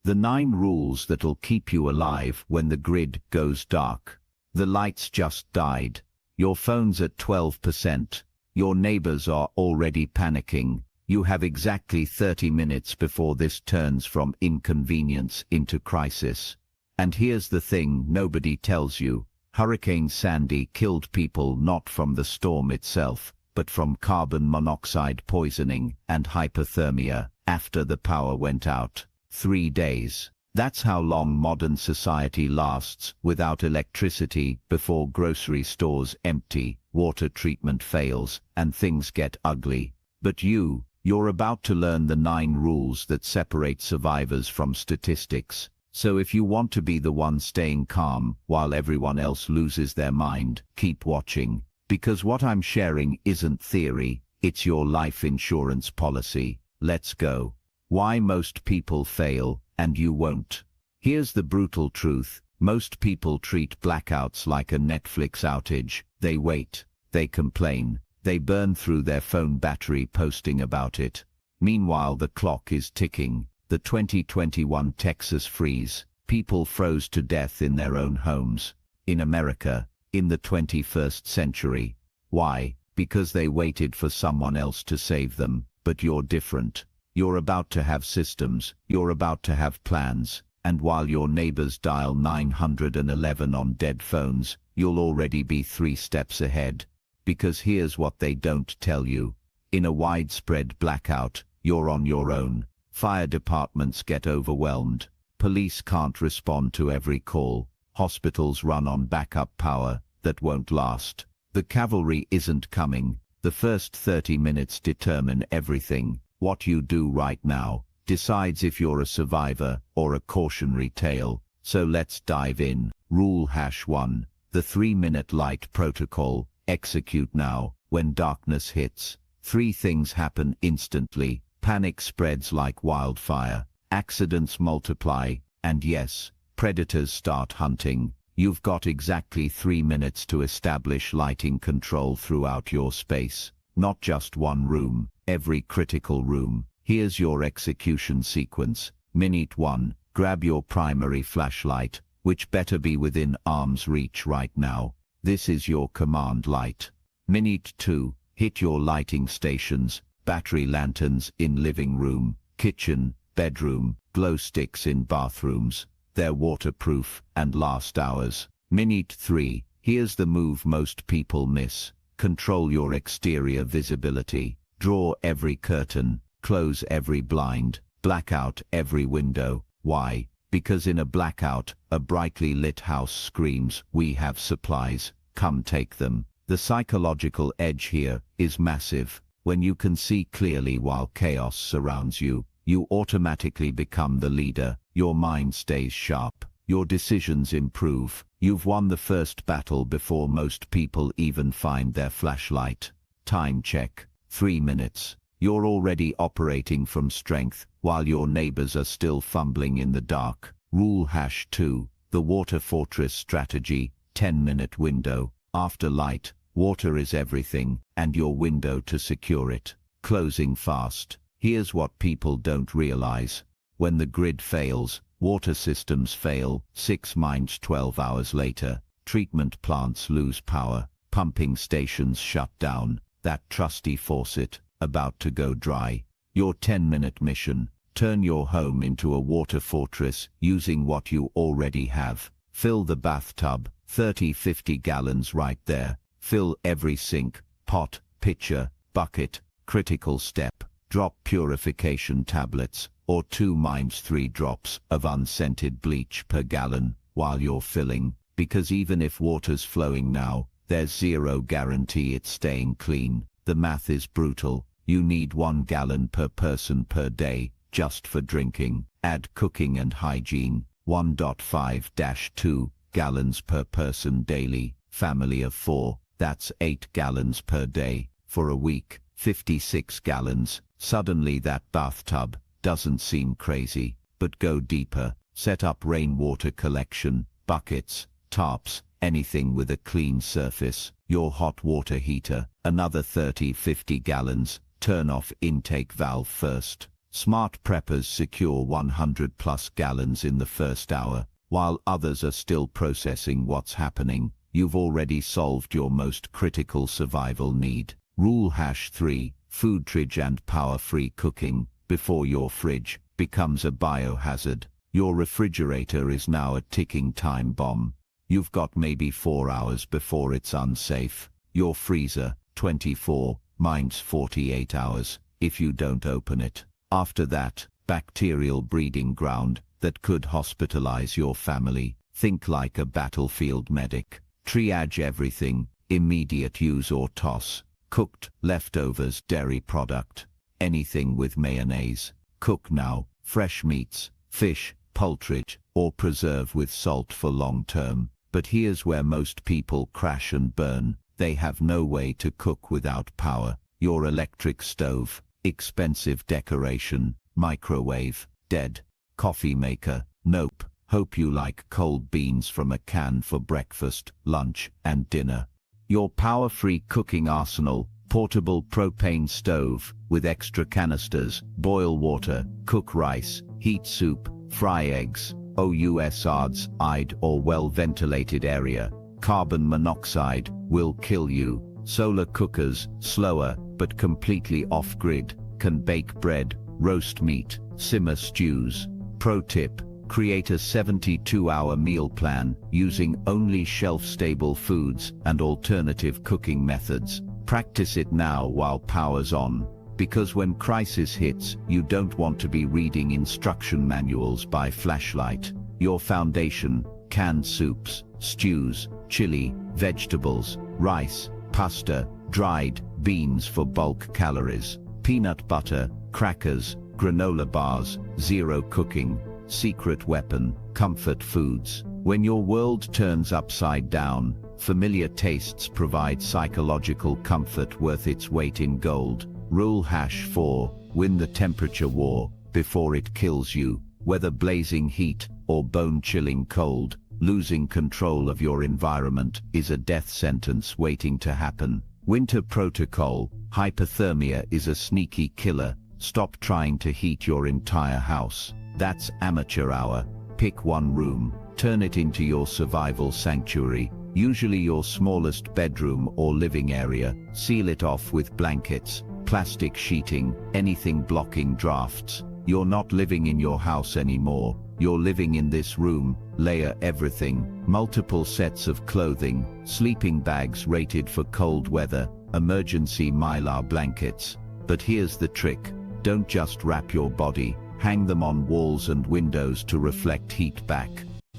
The 9 rules that'll keep you alive when the grid goes dark. The lights just died. Your phone's at 12%. Your neighbors are already panicking. You have exactly 30 minutes before this turns from inconvenience into crisis. And here's the thing nobody tells you. Hurricane Sandy killed people not from the storm itself, but from carbon monoxide poisoning and hypothermia after the power went out. 3 days. That's how long modern society lasts without electricity before grocery stores empty, water treatment fails, and things get ugly. But you're about to learn the 9 rules that separate survivors from statistics. So if you want to be the one staying calm while everyone else loses their mind, keep watching. Because what I'm sharing isn't theory, it's your life insurance policy. Let's go. Why most people fail, and you won't. Here's the brutal truth. Most people treat blackouts like a Netflix outage. They wait. They complain. They burn through their phone battery posting about it. Meanwhile, the clock is ticking. The 2021 Texas freeze. People froze to death in their own homes. In America, in the 21st century. Why? Because they waited for someone else to save them. But you're different. You're about to have systems. You're about to have plans. And while your neighbors dial 911 on dead phones, you'll already be 3 steps ahead. Because here's what they don't tell you. In a widespread blackout, you're on your own. Fire departments get overwhelmed. Police can't respond to every call. Hospitals run on backup power that won't last. The cavalry isn't coming. The first 30 minutes determine everything. What you do right now decides if you're a survivor or a cautionary tale. So let's dive in. Rule #1. The 3-minute light protocol. Execute now. When darkness hits, 3 things happen instantly. Panic spreads like wildfire. Accidents multiply. And yes, predators start hunting. You've got exactly 3 minutes to establish lighting control throughout your space. Not just one room, every critical room. Here's your execution sequence. Minute 1. Grab your primary flashlight, which better be within arm's reach right now. This is your command light. Minute 2. Hit your lighting stations. Battery lanterns in living room, kitchen, bedroom, glow sticks in bathrooms. They're waterproof and last hours. Minute 3. Here's the move most people miss. Control your exterior visibility. Draw every curtain. Close every blind. Blackout every window. Why? Because in a blackout, a brightly lit house screams, "We have supplies. Come take them." The psychological edge here is massive. When you can see clearly while chaos surrounds you, you automatically become the leader. Your mind stays sharp. Your decisions improve. You've won the first battle before most people even find their flashlight. Time check. 3 minutes. You're already operating from strength, while your neighbors are still fumbling in the dark. Rule #2. The water fortress strategy. 10-minute window. After light, water is everything, and your window to secure it. Closing fast. Here's what people don't realize. When the grid fails, water systems fail. 6-12 hours later, treatment plants lose power. Pumping stations shut down. That trusty faucet, about to go dry. Your 10-minute mission. Turn your home into a water fortress using what you already have. Fill the bathtub, 30-50 gallons right there. Fill every sink, pot, pitcher, bucket. Critical step. Drop purification tablets, or 2-3 drops of unscented bleach per gallon while you're filling. Because even if water's flowing now, there's zero guarantee it's staying clean. The math is brutal. You need 1 gallon per person per day, just for drinking. Add cooking and hygiene. 1.5-2 gallons per person daily. Family of 4, that's 8 gallons per day. For a week, 56 gallons. Suddenly that bathtub doesn't seem crazy. But go deeper. Set up rainwater collection, buckets, tarps, anything with a clean surface. Your hot water heater, another 30-50 gallons. Turn off intake valve first. Smart preppers secure 100 plus gallons in the first hour. While others are still processing what's happening, you've already solved your most critical survival need. Rule #3, foodage and power-free cooking before your fridge becomes a biohazard. Your refrigerator is now a ticking time bomb. You've got maybe 4 hours before it's unsafe. Your freezer, 24, mine's 48 hours, if you don't open it. After that, bacterial breeding ground that could hospitalize your family. Think like a battlefield medic. Triage everything, immediate use or toss. Cooked, leftovers, dairy product. Anything with mayonnaise. Cook now. Fresh meats, fish, poultry, or preserve with salt for long term. But here's where most people crash and burn. They have no way to cook without power. Your electric stove, expensive decoration, microwave, dead. Coffee maker, nope. Hope you like cold beans from a can for breakfast, lunch, and dinner. Your power-free cooking arsenal, portable propane stove with extra canisters, boil water, cook rice, heat soup, fry eggs, outside or well-ventilated area. Carbon monoxide will kill you. Solar cookers, slower but completely off-grid, can bake bread, roast meat, simmer stews. Pro tip: create a 72-hour meal plan using only shelf-stable foods and alternative cooking methods. Practice it now while power's on, because when crisis hits, you don't want to be reading instruction manuals by flashlight. Your foundation: canned soups, stews, chili, vegetables, rice, pasta, dried beans for bulk calories, peanut butter, crackers, granola bars, zero cooking. Secret weapon: comfort foods. When your world turns upside down, familiar tastes provide psychological comfort worth its weight in gold. Rule #4, win the temperature war before it kills you. Whether blazing heat or bone-chilling cold, losing control of your environment is a death sentence waiting to happen. Winter protocol: hypothermia is a sneaky killer. Stop trying to heat your entire house. That's amateur hour. Pick one room, turn it into your survival sanctuary, usually your smallest bedroom or living area. Seal it off with blankets, plastic sheeting, anything blocking drafts. You're not living in your house anymore. You're living in this room. Layer everything. Multiple sets of clothing, sleeping bags rated for cold weather, emergency mylar blankets. But here's the trick: don't just wrap your body, hang them on walls and windows to reflect heat back.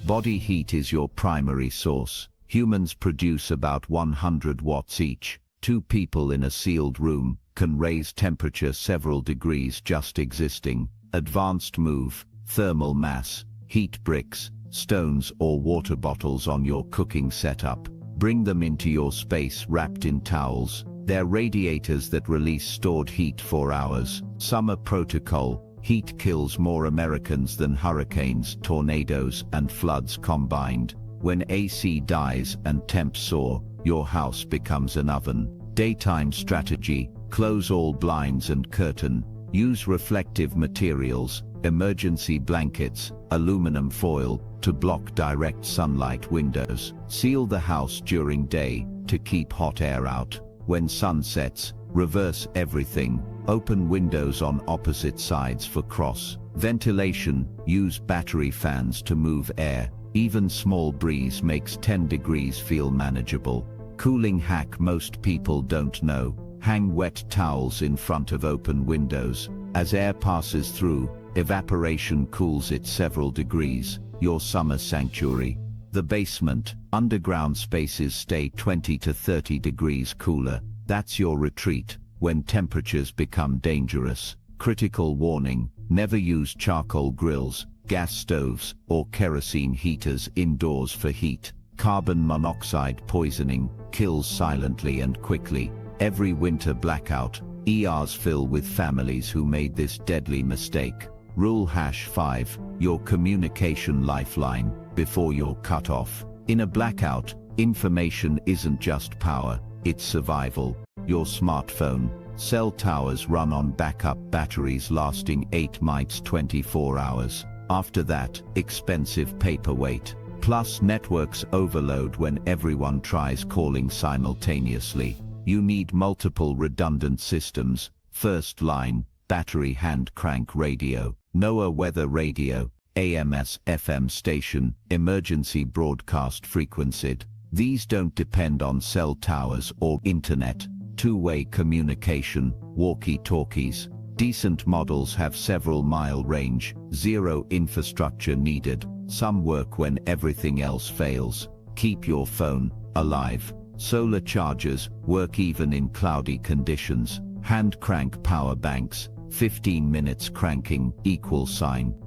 Body heat is your primary source. Humans produce about 100 watts each. 2 people in a sealed room can raise temperature several degrees just existing. Advanced move: thermal mass. Heat bricks, stones or water bottles on your cooking setup. Bring them into your space wrapped in towels. They're radiators that release stored heat for hours. Summer protocol: heat kills more Americans than hurricanes, tornadoes, and floods combined. When AC dies and temps soar, your house becomes an oven. Daytime strategy: close all blinds and curtain. Use reflective materials, emergency blankets, aluminum foil, to block direct sunlight windows. Seal the house during day to keep hot air out. When sun sets, reverse everything. Open windows on opposite sides for cross ventilation. Use battery fans to move air. Even small breeze makes 10 degrees feel manageable. Cooling hack most people don't know: hang wet towels in front of open windows. As air passes through, evaporation cools it several degrees. Your summer sanctuary: the basement. Underground spaces stay 20 to 30 degrees cooler. That's your retreat when temperatures become dangerous. Critical warning: never use charcoal grills, gas stoves, or kerosene heaters indoors for heat. Carbon monoxide poisoning kills silently and quickly. Every winter blackout, ERs fill with families who made this deadly mistake. Rule #5, your communication lifeline before you're cut off. In a blackout, information isn't just power, it's survival. Your smartphone, Cell towers run on backup batteries lasting 8 to 24 hours. After that, expensive paperweight. Plus networks overload when everyone tries calling simultaneously. You need multiple redundant systems. First line, battery hand crank radio, NOAA weather radio, AMS FM station, emergency broadcast frequency. These don't depend on cell towers or internet. Two-way communication, walkie-talkies. Decent models have several mile range, zero infrastructure needed. Some work when everything else fails. Keep your phone alive. Solar chargers work even in cloudy conditions. Hand crank power banks, 15 minutes cranking,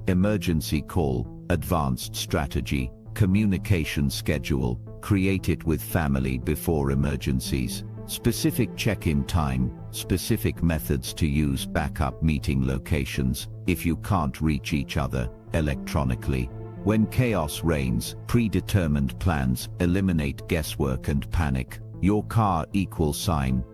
emergency call, advanced strategy, communication schedule, create it with family before emergencies. Specific check-in time, specific methods to use backup meeting locations, if you can't reach each other, electronically. When chaos reigns, predetermined plans eliminate guesswork and panic. Your car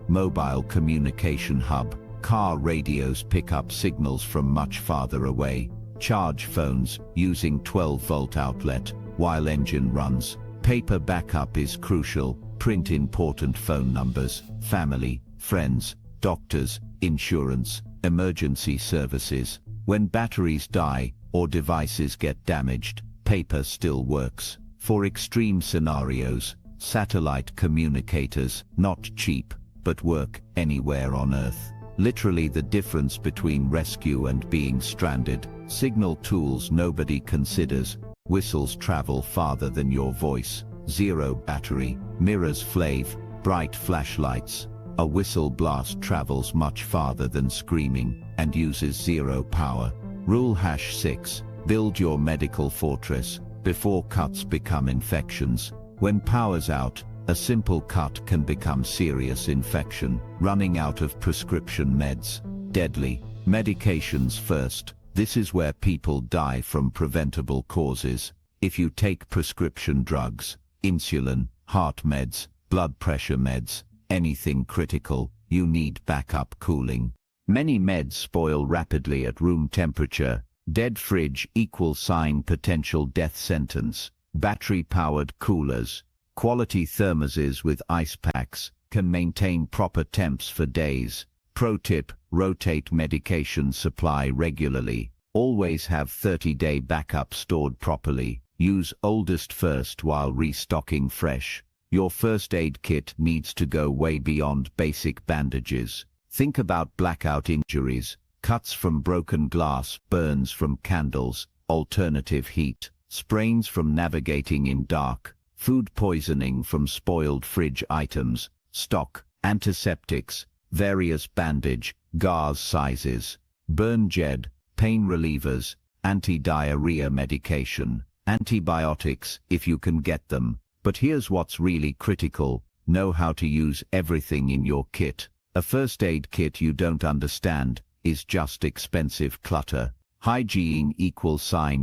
mobile communication hub. Car radios pick up signals from much farther away. Charge phones using 12-volt outlet while engine runs. Paper backup is crucial. Print important phone numbers, family, friends, doctors, insurance, emergency services. When batteries die or devices get damaged, paper still works. For extreme scenarios, satellite communicators, not cheap, but work anywhere on Earth. Literally the difference between rescue and being stranded. Signal tools nobody considers. Whistles travel farther than your voice. Zero battery. Mirrors flave. Bright flashlights. A whistle blast travels much farther than screaming and uses zero power. Rule #6. Build your medical fortress before cuts become infections. When power's out, a simple cut can become serious infection. Running out of prescription meds. Deadly. Medications first. This is where people die from preventable causes. If you take prescription drugs, insulin, heart meds, blood pressure meds, anything critical, you need backup cooling. Many meds spoil rapidly at room temperature. Dead fridge potential death sentence. Battery-powered coolers. Quality thermoses with ice packs can maintain proper temps for days. Pro tip, rotate medication supply regularly. Always have 30-day backup stored properly. Use oldest first while restocking fresh. Your first aid kit needs to go way beyond basic bandages. Think about blackout injuries, cuts from broken glass, burns from candles, alternative heat, sprains from navigating in dark, food poisoning from spoiled fridge items, stock, antiseptics, various bandage, gauze sizes, burn jed, pain relievers, anti-diarrhea medication, antibiotics if you can get them. But here's what's really critical: know how to use everything in your kit. A first aid kit you don't understand is just expensive clutter. Hygiene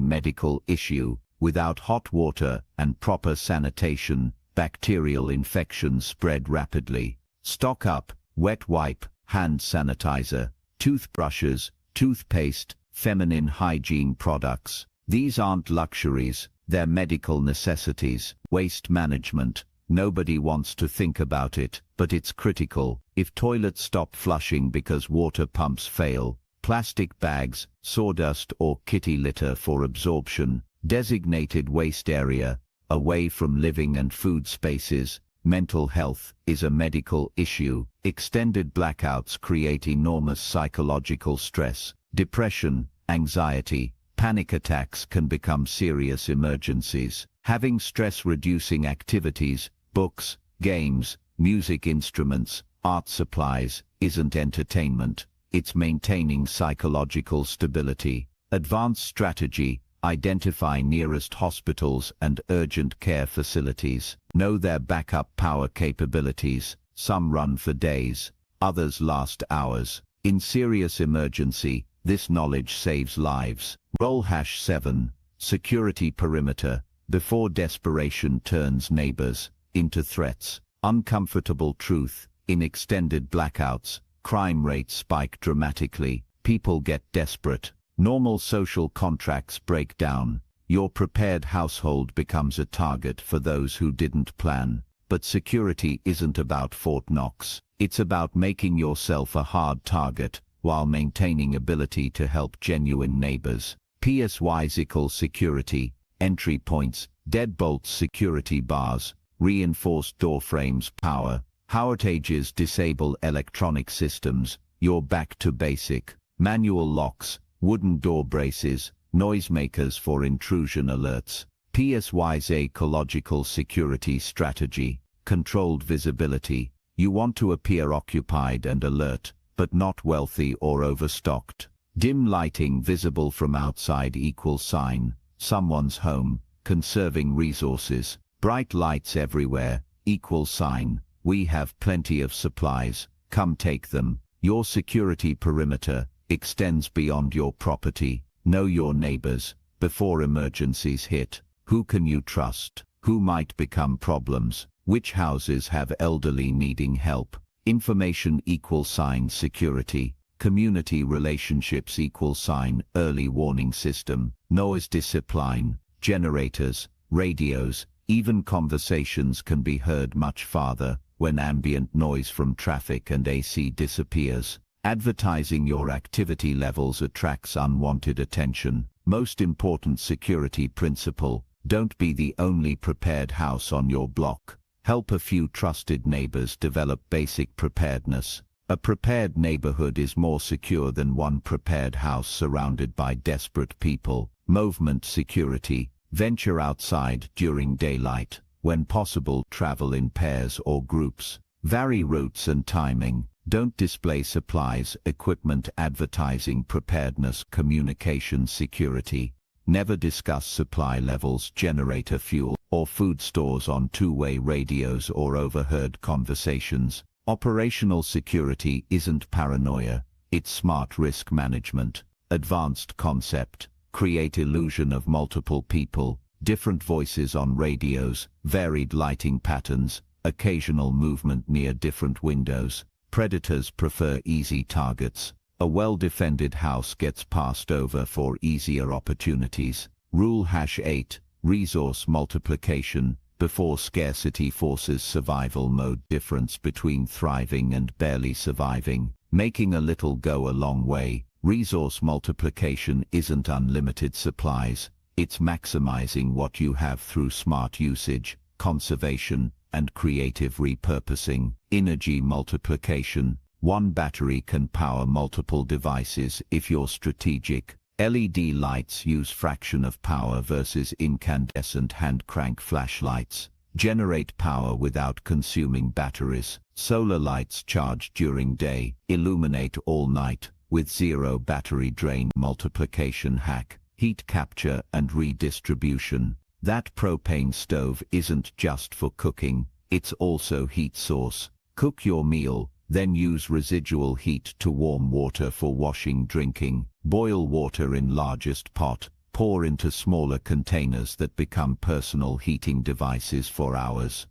medical issue. Without hot water and proper sanitation, bacterial infections spread rapidly. Stock up: wet wipe, hand sanitizer, toothbrushes, toothpaste, feminine hygiene products. These aren't luxuries, they're medical necessities. Waste management. Nobody wants to think about it, but it's critical. If toilets stop flushing because water pumps fail, plastic bags, sawdust or kitty litter for absorption. Designated waste area, away from living and food spaces. Mental health is a medical issue. Extended blackouts create enormous psychological stress. Depression, anxiety, panic attacks can become serious emergencies. Having stress-reducing activities, books, games, music instruments, art supplies, isn't entertainment. It's maintaining psychological stability. Advanced strategy. Identify nearest hospitals and urgent care facilities. Know their backup power capabilities. Some run for days, others last hours. In serious emergency, this knowledge saves lives. Role #7. Security perimeter. Before desperation turns neighbors into threats. Uncomfortable truth. In extended blackouts, crime rates spike dramatically, people get desperate, normal social contracts break down, your prepared household becomes a target for those who didn't plan. But security isn't about Fort Knox, it's about making yourself a hard target, while maintaining ability to help genuine neighbors. Physical security, entry points, deadbolts, security bars, reinforced door frames, power. Outages disable electronic systems, you're back to basic. Manual locks, wooden door braces, noisemakers for intrusion alerts. Ecological security strategy, controlled visibility. You want to appear occupied and alert, but not wealthy or overstocked. Dim lighting visible from outside =, someone's home, conserving resources. Bright lights everywhere, =, we have plenty of supplies, come take them. Your security perimeter extends beyond your property. Know your neighbors before emergencies hit. Who can you trust? Who might become problems? Which houses have elderly needing help? Information =, security. Community relationships =, early warning system. Noise discipline, generators, radios, even conversations can be heard much farther when ambient noise from traffic and AC disappears. Advertising your activity levels attracts unwanted attention. Most important security principle, don't be the only prepared house on your block. Help a few trusted neighbors develop basic preparedness. A prepared neighborhood is more secure than one prepared house surrounded by desperate people. Movement security, venture outside during daylight. When possible, travel in pairs or groups. Vary routes and timing. Don't display supplies, equipment, advertising, preparedness, communication security. Never discuss supply levels, generator fuel, or food stores on two-way radios or overheard conversations. Operational security isn't paranoia, it's smart risk management. Advanced concept, create illusion of multiple people, different voices on radios, varied lighting patterns, occasional movement near different windows. Predators prefer easy targets. A well-defended house gets passed over for easier opportunities. Rule #8, resource multiplication. Before scarcity forces survival mode. Difference between thriving and barely surviving. Making a little go a long way. Resource multiplication isn't unlimited supplies. It's maximizing what you have through smart usage, conservation, and creative repurposing. Energy multiplication. One battery can power multiple devices if you're strategic. LED lights use fraction of power versus incandescent hand crank flashlights. Generate power without consuming batteries. Solar lights charge during day, illuminate all night, with zero battery drain. Multiplication hack, heat capture and redistribution. That propane stove isn't just for cooking, it's also heat source. Cook your meal, then use residual heat to warm water for washing, drinking. Boil water in largest pot, pour into smaller containers that become personal heating devices for hours.